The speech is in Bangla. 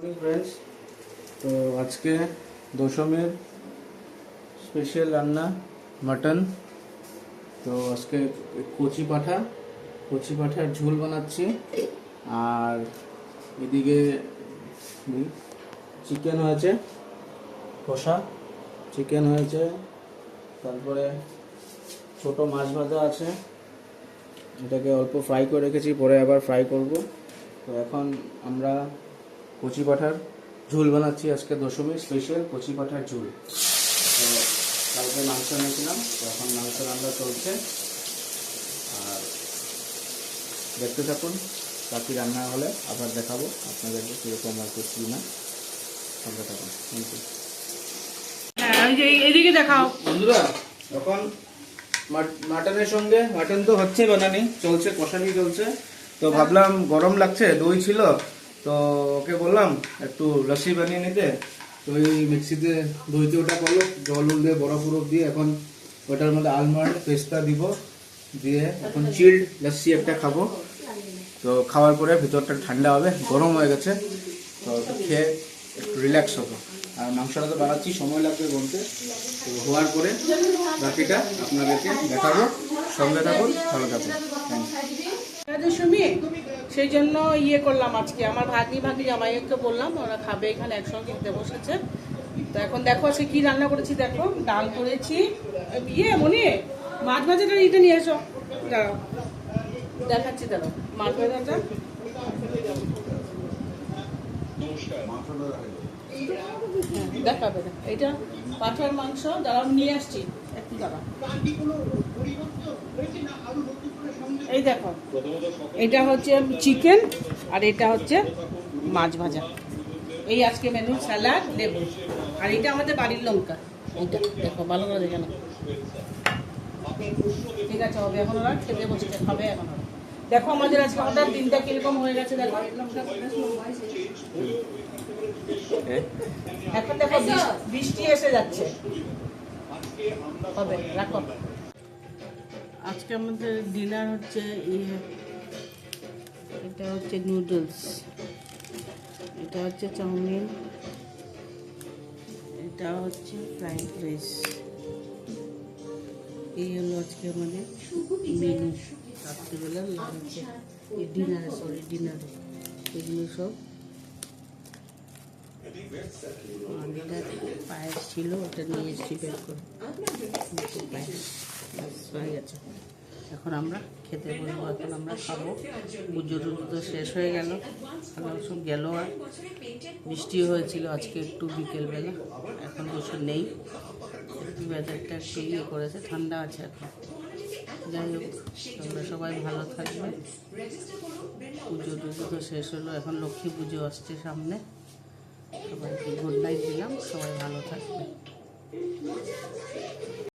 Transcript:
फ्रेंड्स, तो आज के दशमीर स्पेशल रान्ना मटन। तो आज के কচি পাঠার ঝোল বানাচ্ছি। আর এদিকে চিকেন হয়েছে, কষা চিকেন হয়েছে, তারপরে ছোট মাছ ভাজা আছে, এটাকে অল্প ফ্রাই করে রেখেছি, পরে আবার ফ্রাই করব। তো এখন আমরা কচি পাঠার ঝোল বানাচ্ছি, আজকে দশমীর স্পেশাল কচি পাঠার ঝোল। তো কালকে মাংস এনেছিলাম, তো এখন মাংস রান্না চলছে। আর দেখতে থাকুন, বাকি রান্না হলে আবার দেখাবো আপনাদেরকে কীরকম আর কি না। সঙ্গে থাকুন। এইদিকে দেখাও বন্ধুরা, এখন মাটনের সঙ্গে মাটন তো হচ্ছে বানানি চলছে, কষানি চলছে। তো ভাবলাম গরম লাগছে, দই ছিল, তো ওকে বললাম একটু লস্যি বানিয়ে নিতে। তো এই মিক্সিতে দইতে ওটা করলো, জল দিয়ে বরফ দিয়ে এখন ওটার মধ্যে আলমন্ড পেস্তা দিব, দিয়ে এখন চিল্ড লস্যি একটা খাবো। তো খাওয়ার পরে ভিতরটা ঠান্ডা হবে, গরম হয়ে গেছে, তো খেয়ে একটু রিল্যাক্স হবো। আর মাংসটা তো বানাচ্ছি, সময় লাগবে বলতে। তো হওয়ার পরে বাকিটা আপনাদেরকে দেখাবো, সঙ্গে থাকুন, ভালো থাকুন। সেই জন্য করলাম আজকে। আমার ভাগ্নি জামাইকে বললাম, ওরা খাবে এখানে, একসঙ্গে খেতে বসেছে। তো এখন দেখো আজকে কি রান্না করেছি। দেখো, ডাল করেছি, মনে মাছ ভাজাটা এটা নিয়ে এসো, দাঁড়াও দেখাচ্ছি। দাঁড়াও, মাছ ভাজাটা দেখাবে না, এটা পাঠার মাংস। দাঁড়াও নিয়ে আসছি, একটু দাঁড়াও। এই দেখো, এটা হচ্ছে চিকেন আর এটা হচ্ছে মাছ ভাজা। এই আজকে মেনু, স্যালাড, লেবু। আর এটা আমাদের বাড়ির লঙ্কা। এইটা দেখো, ভালো করে দেখে না। ঠিক আছে, হবে। এখন ওরা খেতে বসতে খাবে। এখন ওরা দেখো আমাদের আজকে হঠাৎ দিনটা কিরকম হয়ে গেছে। দেখো এখন দেখো বৃষ্টি এসে যাচ্ছে, হবে। রাখো। আজকে আমাদের ডিনার হচ্ছে এটা হচ্ছে নুডলস, এটা হচ্ছে চাউমিন, এটা হচ্ছে ফ্রাইড রাইস। এই হলো আজকে আমাদের মেনু। রাত্রিবেলা লাঞ্চে, ডিনারে এগুলো সব। এটা পায়েস ছিল, ওটা নিয়ে এসেছি বের করে, পায়েস হয়ে গেছে। এখন আমরা খেতে বলবো, এখন আমরা খাবো। পুজো টুজো তো শেষ হয়ে গেল, সব গেল। আর বৃষ্টি হয়েছিল আজকে একটু বিকেলবেলা, এখন কিছু নেই। একটু ওয়েদারটা একটু করেছে, ঠান্ডা আছে এখন। যাই হোক, তোমরা সবাই ভালো থাকবে। পুজো টুজো তো শেষ হলো, এখন লক্ষ্মী পুজো আসছে সামনে। সবাইকে গুড নাইট দিলাম, সবাই ভালো থাকবে।